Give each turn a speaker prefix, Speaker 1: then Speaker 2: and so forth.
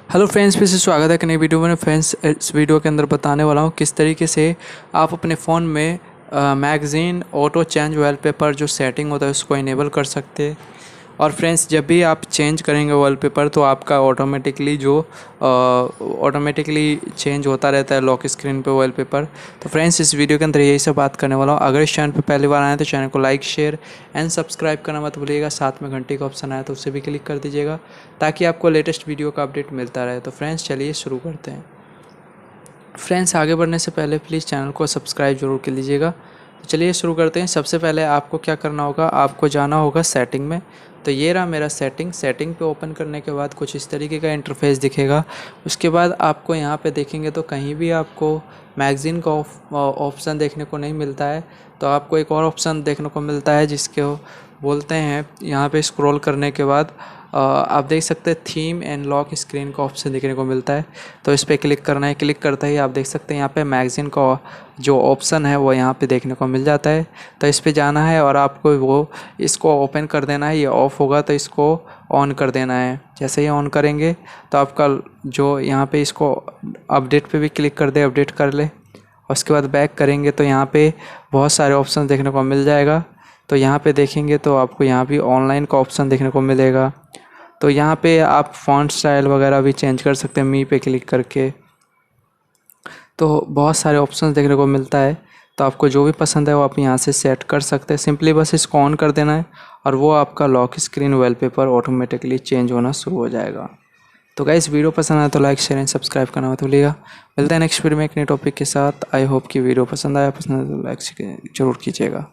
Speaker 1: Hello friends, फिर से स्वागत है एक नई वीडियो में। फ्रेंड्स, इस वीडियो के अंदर बताने वाला हूँ किस तरीके से आप अपने फ़ोन में मैगज़ीन ऑटो चेंज वॉलपेपर जो सेटिंग होता है उसको इनेबल कर सकते हैं। और फ्रेंड्स, जब भी आप चेंज करेंगे वॉलपेपर तो आपका ऑटोमेटिकली चेंज होता रहता है लॉक स्क्रीन पे वॉलपेपर। तो फ्रेंड्स, इस वीडियो के अंदर यही सब बात करने वाला हूँ। अगर इस चैनल पे पहली बार आए तो चैनल को लाइक शेयर एंड सब्सक्राइब करना मत भूलिएगा। साथ में घंटी का ऑप्शन आया तो उसे भी क्लिक कर दीजिएगा ताकि आपको लेटेस्ट वीडियो का अपडेट मिलता रहे। तो फ्रेंड्स, चलिए शुरू करते हैं। फ्रेंड्स, आगे बढ़ने से पहले प्लीज़ चैनल को सब्सक्राइब जरूर कर लीजिएगा। तो चलिए शुरू करते हैं। सबसे पहले आपको क्या करना होगा, आपको जाना होगा सेटिंग में। तो ये रहा मेरा सेटिंग पे ओपन करने के बाद कुछ इस तरीके का इंटरफेस दिखेगा। उसके बाद आपको यहाँ पे देखेंगे तो कहीं भी आपको मैगज़ीन का ऑप्शन देखने को नहीं मिलता है। तो आपको एक और ऑप्शन देखने को मिलता है जिसके बोलते हैं, यहाँ पे स्क्रॉल करने के बाद आप देख सकते हैं थीम एंड लॉक स्क्रीन का ऑप्शन देखने को मिलता है। तो इस पर क्लिक करना है। क्लिक करते ही आप देख सकते हैं यहाँ पे मैगज़ीन का जो ऑप्शन है वो यहाँ पे देखने को मिल जाता है। तो इस पे जाना है और आपको इसको ओपन कर देना है। ये ऑफ़ होगा तो इसको ऑन कर देना है। जैसे ही ऑन करेंगे तो आपका जो यहाँ पे इसको अपडेट पे भी क्लिक कर दे, अपडेट कर ले। उसके बाद बैक करेंगे तो यहाँ पे बहुत सारे ऑप्शन देखने को मिल जाएगा। तो यहाँ पे देखेंगे तो आपको यहाँ भी ऑनलाइन का ऑप्शन देखने को मिलेगा। तो यहाँ पे आप फ़ॉन्ट स्टाइल वगैरह भी चेंज कर सकते हैं मी पे क्लिक करके। तो बहुत सारे ऑप्शंस देखने को मिलता है। तो आपको जो भी पसंद है वो आप यहाँ से सेट कर सकते हैं। सिंपली बस इसको ऑन कर देना है और वो आपका lock screen wallpaper automatically change होना शुरू हो जाएगा। तो गाइस, वीडियो पसंद आया तो लाइक शेयर एंड सब्सक्राइब करना मत भूलिएगा। मिलते हैं नेक्स्ट वीडियो में एक नए टॉपिक के साथ। आई होप कि वीडियो पसंद आया तो लाइक जरूर कीजिएगा।